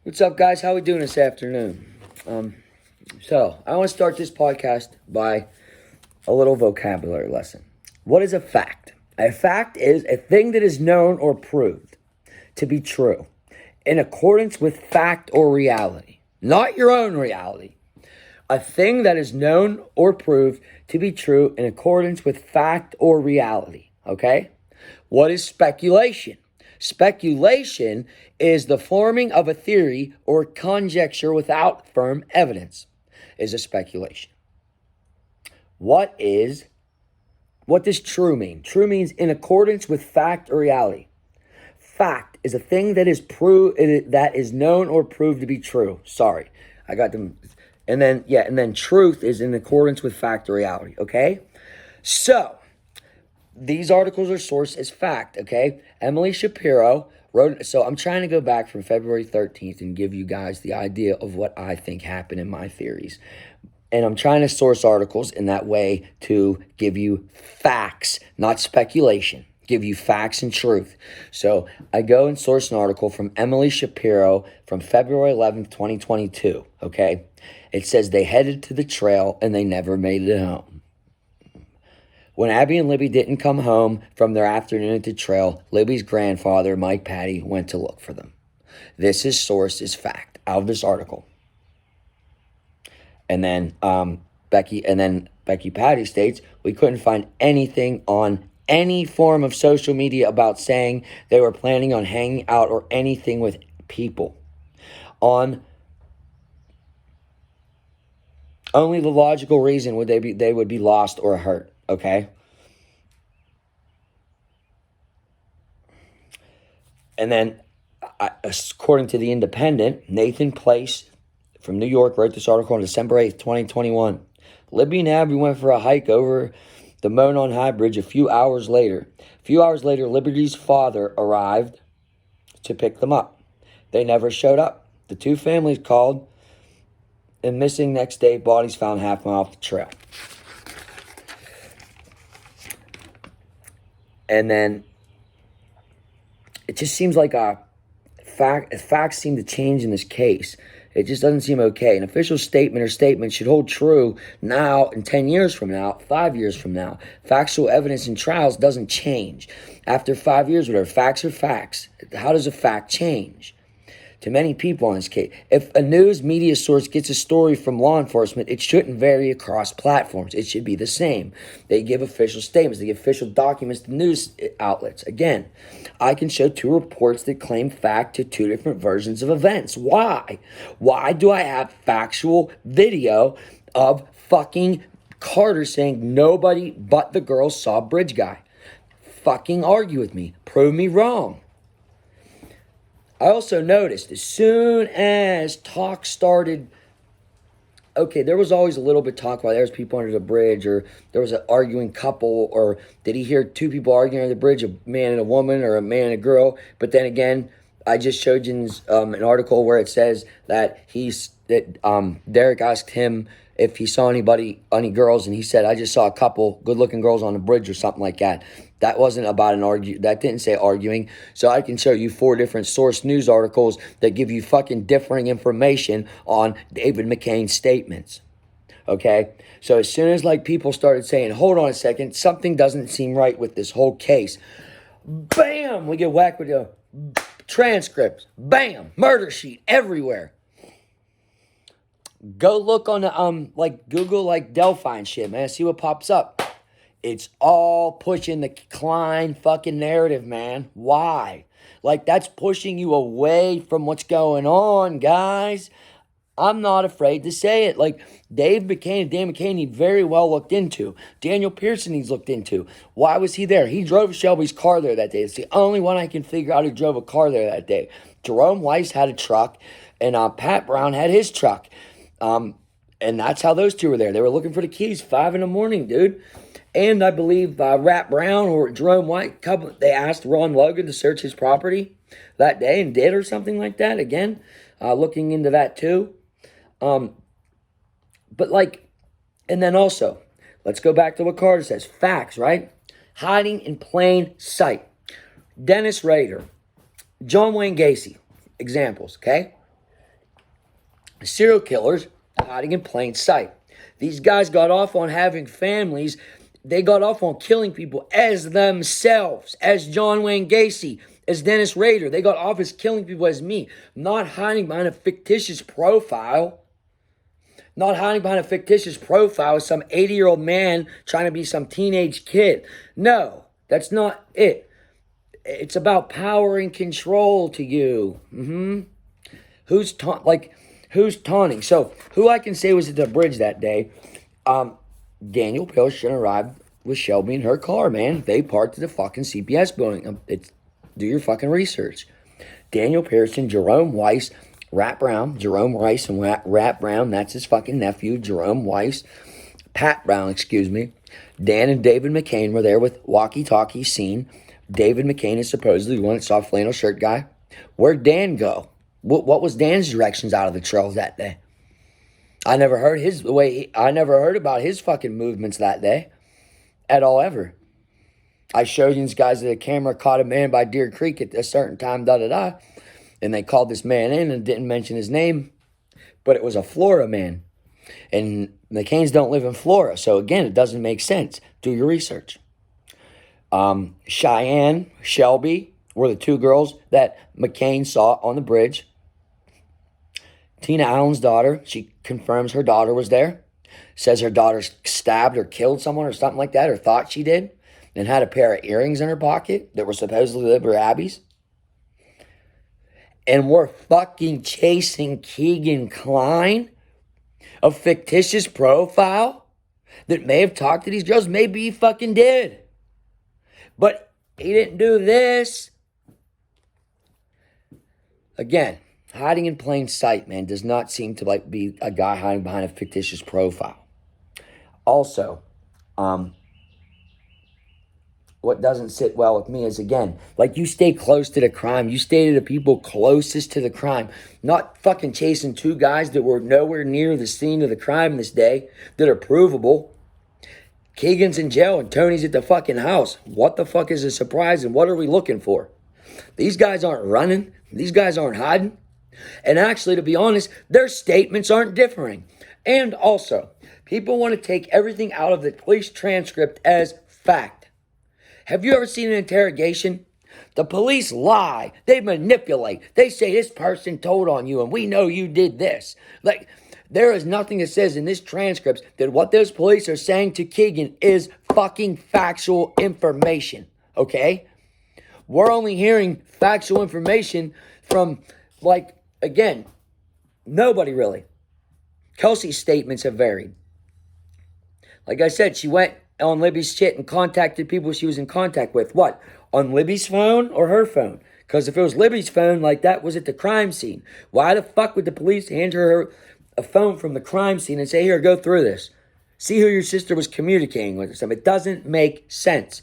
What's up, guys? How we doing this afternoon? So I want to start this podcast by a little vocabulary lesson. What is a fact? A fact is a thing that is known or proved to be true in accordance with fact or reality, not your own reality. A thing that is known or proved to be true in accordance with fact or reality. Okay? What is speculation? Speculation is the forming of a theory or conjecture without firm evidence, is a speculation. What does true mean? True means in accordance with fact or reality. Fact is a thing that is known or proved to be true. Sorry, I got them. And then truth is in accordance with fact or reality. Okay, so these articles are sourced as fact. Okay, Emily Shapiro wrote. So I'm trying to go back from February 13th and give you guys the idea of what I think happened in my theories. And I'm trying to source articles in that way to give you facts, not speculation. Give you facts and truth. So I go and source an article from Emily Shapiro from February 11th, 2022. Okay. It says they headed to the trail and they never made it home. When Abby and Libby didn't come home from their afternoon at the trail, Libby's grandfather, Mike Patty, went to look for them. This is sourced as fact out of this article. And then Becky Patty states, we couldn't find anything on any form of social media about saying they were planning on hanging out or anything with people. On only the logical reason would they would be lost or hurt, okay? And then, according to The Independent, Nathan Place from New York wrote this article on December 8th, 2021. Libby and Abby went for a hike over the Monon High Bridge a few hours later. Liberty's father arrived to pick them up. They never showed up. The two families called and missing next day, bodies found half mile off the trail. And then it just seems like facts seem to change in this case. It just doesn't seem okay. An official statement should hold true now and 10 years from now, 5 years from now. Factual evidence in trials doesn't change. After 5 years, whatever, facts are facts. How does a fact change? To many people in this case, if a news media source gets a story from law enforcement, it shouldn't vary across platforms. It should be the same. They give official statements. They give official documents to news outlets. Again, I can show two reports that claim fact to two different versions of events. Why? Why do I have factual video of fucking Carter saying nobody but the girls saw Bridge Guy? Fucking argue with me. Prove me wrong. I also noticed as soon as talk started, okay, there was always a little bit talk while there was people under the bridge, or there was an arguing couple, or did he hear two people arguing under the bridge, a man and a woman, or a man and a girl? But then again, I just showed you an article where it says that Derek asked him if he saw any girls, and he said, I just saw a couple good-looking girls on the bridge or something like that. That wasn't about that didn't say arguing. So I can show you 4 different source news articles that give you fucking differing information on David McCain's statements. Okay? So as soon as people started saying, hold on a second, something doesn't seem right with this whole case. Bam! We get whacked with the transcripts. Bam! Murder sheet everywhere. Go look on the Google Delphi and shit, man. See what pops up. It's all pushing the Klein fucking narrative, man. Why? That's pushing you away from what's going on, guys. I'm not afraid to say it. Dan McCain, he very well looked into. Daniel Pearson, he's looked into. Why was he there? He drove Shelby's car there that day. It's the only one I can figure out who drove a car there that day. Jerome Weiss had a truck, and Pat Brown had his truck. And that's how those two were there. They were looking for the keys 5 a.m, dude. And I believe Rat Brown or Jerome White, they asked Ron Logan to search his property that day and did or something like that. Again, looking into that too. And then also, let's go back to what Carter says. Facts, right? Hiding in plain sight. Dennis Rader, John Wayne Gacy, examples, okay? Serial killers hiding in plain sight. These guys got off on having families. They got off on killing people as themselves, as John Wayne Gacy, as Dennis Rader. They got off as killing people as me, not hiding behind a fictitious profile. Not hiding behind a fictitious profile as some 80-year-old man trying to be some teenage kid. No, that's not it. It's about power and control to you. Who's taunting? So, who I can say was at the bridge that day? Daniel Pilch arrived with Shelby in her car, man. They parked at the fucking CPS building. Do your fucking research. Daniel Pearson, Jerome Weiss, Jerome Weiss and Rat Brown, that's his fucking nephew, Jerome Weiss, Pat Brown, excuse me. Dan and David McCain were there with walkie-talkie seen. David McCain is supposedly the one that saw flannel shirt guy. Where'd Dan go? What was Dan's directions out of the trails that day? I never heard I never heard about his fucking movements that day at all ever. I showed you these guys that the camera caught a man by Deer Creek at a certain time, and they called this man in and didn't mention his name, but it was a Florida man. And McCain's don't live in Florida, so again, it doesn't make sense. Do your research. Cheyenne, Shelby were the two girls that McCain saw on the bridge. Tina Allen's daughter, she confirms her daughter was there. Says her daughter stabbed or killed someone or something like that, or thought she did, and had a pair of earrings in her pocket that were supposedly Libra Abby's. And we're fucking chasing Keegan Kline, a fictitious profile that may have talked to these girls. Maybe he fucking did. But he didn't do this. Again, hiding in plain sight, man, does not seem to be a guy hiding behind a fictitious profile. Also, what doesn't sit well with me is, again, you stay close to the crime. You stay to the people closest to the crime. Not fucking chasing two guys that were nowhere near the scene of the crime this day that are provable. Keegan's in jail and Tony's at the fucking house. What the fuck is a surprise and what are we looking for? These guys aren't running. These guys aren't hiding. And actually, to be honest, their statements aren't differing. And also, people want to take everything out of the police transcript as fact. Have you ever seen an interrogation? The police lie. They manipulate. They say this person told on you and we know you did this. There is nothing that says in this transcript that what those police are saying to Keegan is fucking factual information. Okay? We're only hearing factual information from, again, nobody really. Kelsey's statements have varied. Like I said, she went on Libby's shit and contacted people she was in contact with. What? On Libby's phone or her phone? Because if it was Libby's phone, that was at the crime scene. Why the fuck would the police hand her a phone from the crime scene and say, here, go through this. See who your sister was communicating with or something. It doesn't make sense.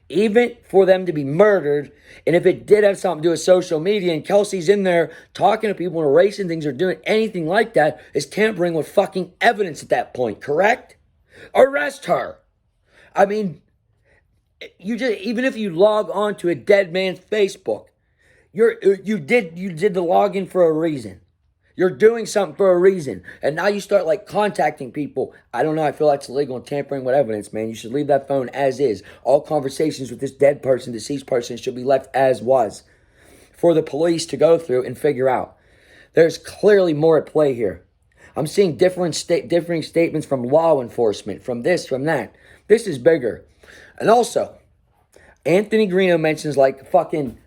Even for them to be murdered, and if it did have something to do with social media, and Kelsey's in there talking to people and erasing things or doing anything like that, is tampering with fucking evidence at that point, correct? Arrest her. I mean, even if you log on to a dead man's Facebook, you did the login for a reason. You're doing something for a reason. And now you start contacting people. I don't know. I feel that's illegal and tampering with evidence, man. You should leave that phone as is. All conversations with this dead person, deceased person should be left as was for the police to go through and figure out. There's clearly more at play here. I'm seeing differing statements from law enforcement, from this, from that. This is bigger. And also, Anthony Greeno mentions fucking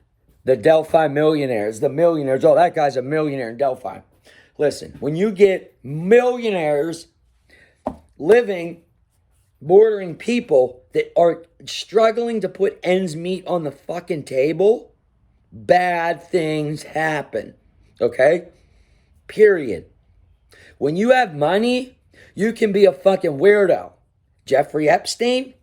the Delphi millionaires, the millionaires. Oh, that guy's a millionaire in Delphi. Listen, when you get millionaires bordering people that are struggling to put ends meet on the fucking table, bad things happen. Okay? Period. When you have money, you can be a fucking weirdo. Jeffrey Epstein,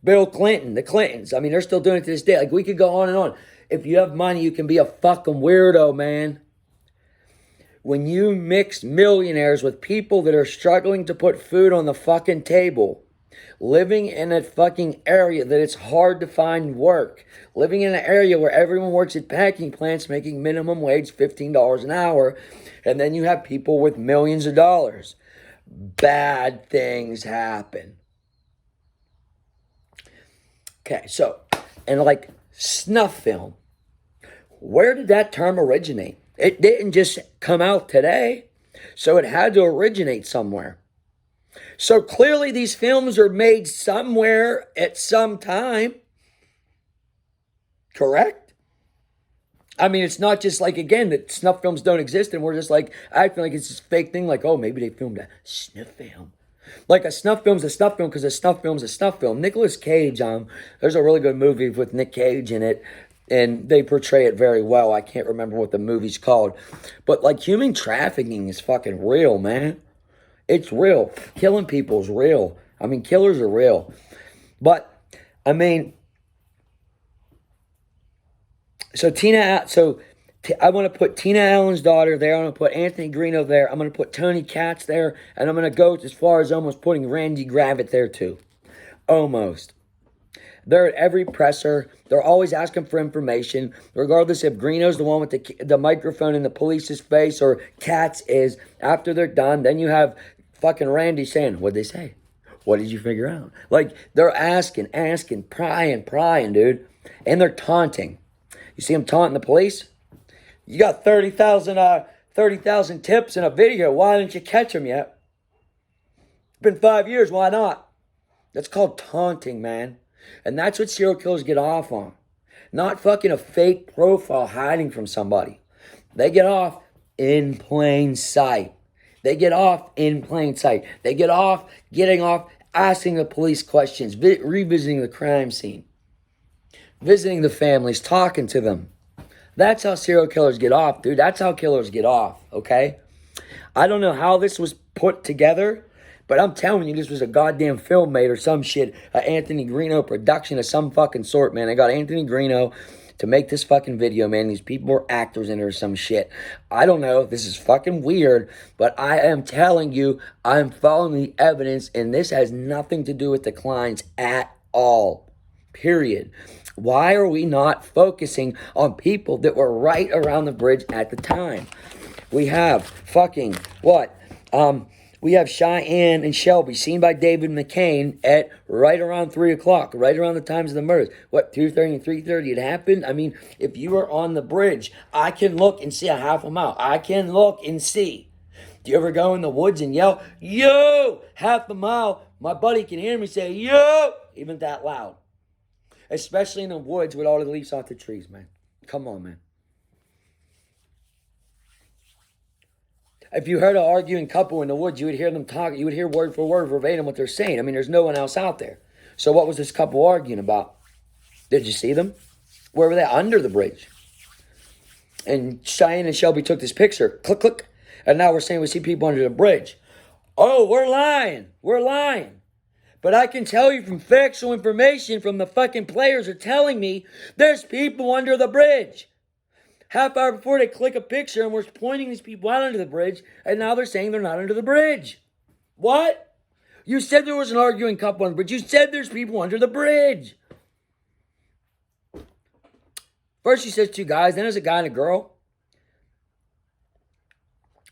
Bill Clinton, the Clintons. I mean, they're still doing it to this day. We could go on and on. If you have money, you can be a fucking weirdo, man. When you mix millionaires with people that are struggling to put food on the fucking table, Living in a fucking area that it's hard to find work. Living in an area where everyone works at packing plants making minimum wage $15 an hour. And then you have people with millions of dollars. Bad things happen. Okay, so, and like snuff film. Where did that term originate? It didn't just come out today. So it had to originate somewhere. So clearly these films are made somewhere at some time. Correct? I mean, it's not just like, again, that snuff films don't exist and we're just like acting like it's this fake thing like, oh, maybe they filmed a snuff film. Like a snuff film's a snuff film because a snuff film's a snuff film. Nicolas Cage, there's a really good movie with Nick Cage in it, and they portray it very well. I can't remember what the movie's called. But like human trafficking is fucking real, man. It's real. Killing people is real. I mean, killers are real. But, I mean, I want to put Tina Allen's daughter there. I'm going to put Anthony Greeno there. I'm going to put Tony Katz there. And I'm going to go as far as almost putting Randy Gravett there too. Almost. They're at every presser. They're always asking for information. Regardless if Greeno's the one with the microphone in the police's face or Katz is. After they're done, then you have fucking Randy saying, what'd they say? What did you figure out? Like, they're asking, prying, dude. And they're taunting. You see them taunting the police? You got 30,000 tips in a video. Why didn't you catch them yet? It's been 5 years. Why not? That's called taunting, man. And that's what serial killers get off on. Not fucking a fake profile hiding from somebody. They get off in plain sight. They get off in plain sight. They get off, getting off, asking the police questions, revisiting the crime scene, visiting the families, talking to them. That's how serial killers get off, dude. That's how killers get off, okay? I don't know how this was put together, but I'm telling you, this was a goddamn film made or some shit. Anthony Greeno production of some fucking sort, man. I got Anthony Greeno to make this fucking video, man. These people were actors in it or some shit. I don't know. This is fucking weird, but I am telling you, I'm following the evidence, and this has nothing to do with the clients at all. Period. Why are we not focusing on people that were right around the bridge at the time? We have fucking, what? We have Cheyenne and Shelby seen by David McCain at right around 3 o'clock, right around the times of the murders. What, 2:30 and 3:30 it happened? I mean, if you were on the bridge, I can look and see a half a mile. I can look and see. Do you ever go in the woods and yell, yo, half a mile? My buddy can hear me say, yo, even that loud. Especially in the woods with all the leaves off the trees, man. Come on, man. If you heard an arguing couple in the woods, you would hear them talk. You would hear word for word, verbatim, what they're saying. I mean, there's no one else out there. So what was this couple arguing about? Did you see them? Where were they? Under the bridge. And Cheyenne and Shelby took this picture. Click, click. And now we're saying we see people under the bridge. Oh, we're lying. We're lying. But I can tell you from factual information from the fucking players are telling me there's people under the bridge. Half hour before they click a picture and we're pointing these people out under the bridge, and now they're saying they're not under the bridge. What? You said there was an arguing couple on the bridge. You said there's people under the bridge. First she says 2 guys, then there's a guy and a girl.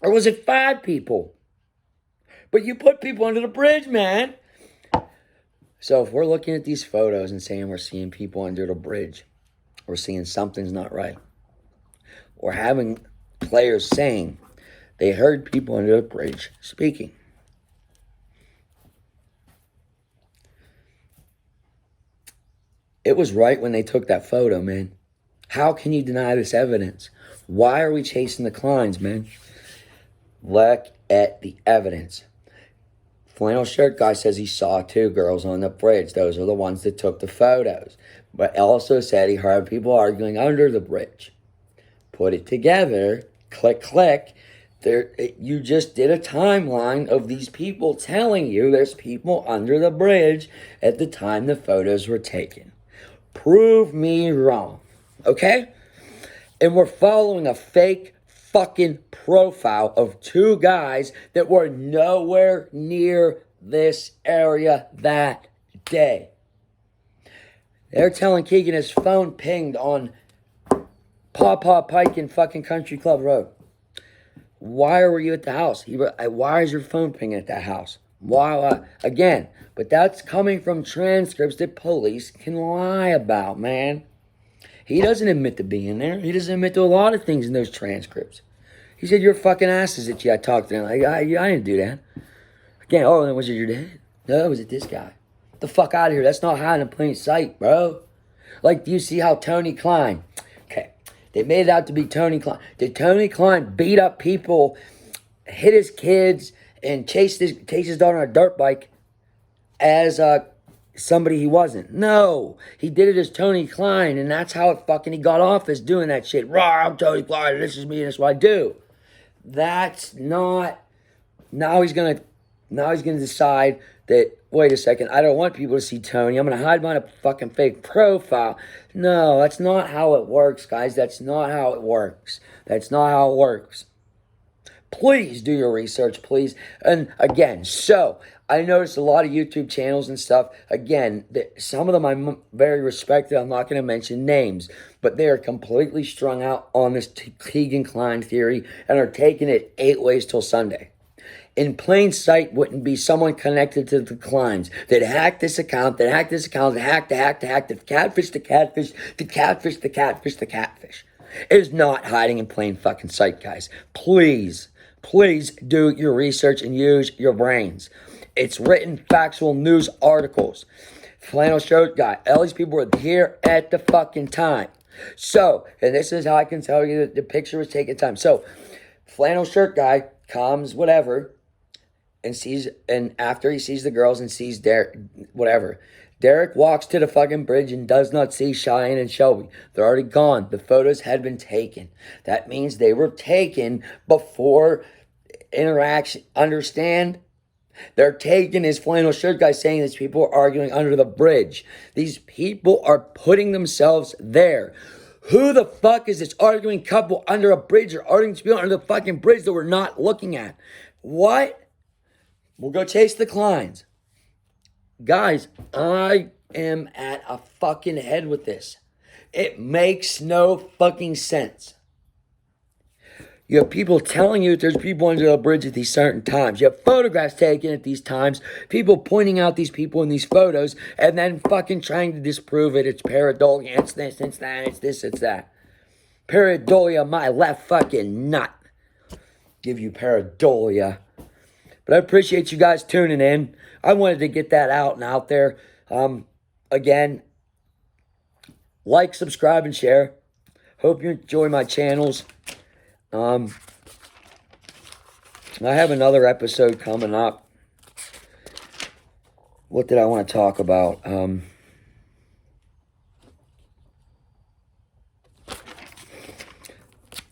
Or was it 5 people? But you put people under the bridge, man. So if we're looking at these photos and saying we're seeing people under the bridge, we're seeing something's not right. Or having players saying they heard people under the bridge speaking. It was right when they took that photo, man. How can you deny this evidence? Why are we chasing the clients, man? Look at the evidence. Flannel shirt guy says he saw 2 girls on the bridge. Those are the ones that took the photos. But also said he heard people arguing under the bridge. Put it together, click, click. You just did a timeline of these people telling you there's people under the bridge at the time the photos were taken. Prove me wrong, okay? And we're following a fake fucking profile of 2 guys that were nowhere near this area that day. They're telling Keegan his phone pinged on Paw Paw Pike and fucking Country Club Road. Why were you at the house? Why is your phone pinging at that house? Why? Again, but that's coming from transcripts that police can lie about, man. He doesn't admit to being there. He doesn't admit to a lot of things in those transcripts. He said, your fucking asses at you. I talked to him. I didn't do that. Again, oh, then was it your dad? No, was it this guy? Get the fuck out of here. That's not hiding in plain sight, bro. Like, do you see how Tony Klein... Okay, they made it out to be Tony Klein. Did Tony Klein beat up people, hit his kids, and chase his daughter on a dirt bike as somebody he wasn't? No. He did it as Tony Klein, and that's how he got off, as doing that shit. Raw, I'm Tony Klein, this is me, and this is what I do. That's not... Now he's gonna decide that, wait a second, I don't want people to see Tony. I'm going to hide behind a fucking fake profile. No, that's not how it works, guys. That's not how it works. That's not how it works. Please do your research, please. And again, so I noticed a lot of YouTube channels and stuff. Again, some of them I'm very respected. I'm not going to mention names, but they are completely strung out on this Keegan Klein theory and are taking it 8 ways till Sunday. In plain sight wouldn't be someone connected to the Kleins that hacked this account, that hacked, the catfish. It is not hiding in plain fucking sight, guys. Please do your research and use your brains. It's written factual news articles. Flannel shirt guy. All these people were here at the fucking time. So, and this is how I can tell you that the picture was taken time. So, flannel shirt guy comes, whatever, and after he sees the girls and sees Derek, whatever, Derek walks to the fucking bridge and does not see Cheyenne and Shelby. They're already gone. The photos had been taken. That means they were taken before interaction. Understand? They're taken as flannel shirt guy saying these people are arguing under the bridge. These people are putting themselves there. Who the fuck is this arguing couple under a bridge or arguing people under the fucking bridge that we're not looking at? What? We'll go chase the Kleins. Guys, I am at a fucking head with this. It makes no fucking sense. You have people telling you that there's people under the bridge at these certain times. You have photographs taken at these times. People pointing out these people in these photos and then fucking trying to disprove it. It's pareidolia. It's this, it's that, it's this, it's that. Pareidolia, my left fucking nut. Give you pareidolia. But I appreciate you guys tuning in. I wanted to get that out and out there. Again, like, subscribe, and share. Hope you enjoy my channels. I have another episode coming up. What did I want to talk about?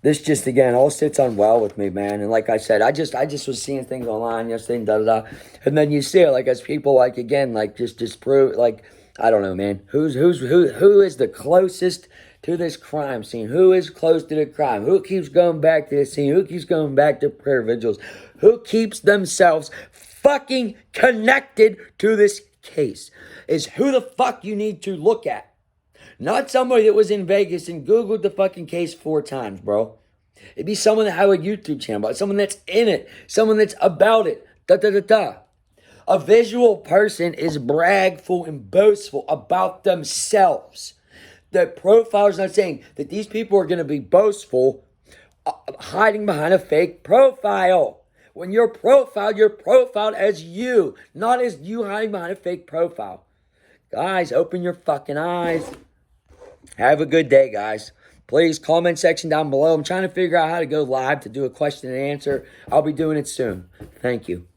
This just, again, all sits on well with me, man. And like I said, I just was seeing things online yesterday and da-da-da. And then you see it, like, as people, like, again, like, just disprove, like, I don't know, man. Who is the closest to this crime scene? Who is close to the crime? Who keeps going back to the scene? Who keeps going back to prayer vigils? Who keeps themselves fucking connected to this case? Is who the fuck you need to look at. Not somebody that was in Vegas and Googled the fucking case 4 times, bro. It'd be someone that had a YouTube channel, someone that's in it, someone that's about it. Da-da-da-da. A visual person is bragful and boastful about themselves. The profiler's not saying that these people are going to be boastful, hiding behind a fake profile. When you're profiled as you, not as you hiding behind a fake profile. Guys, open your fucking eyes. Have a good day, guys. Please, comment section down below. I'm trying to figure out how to go live to do a question and answer. I'll be doing it soon. Thank you.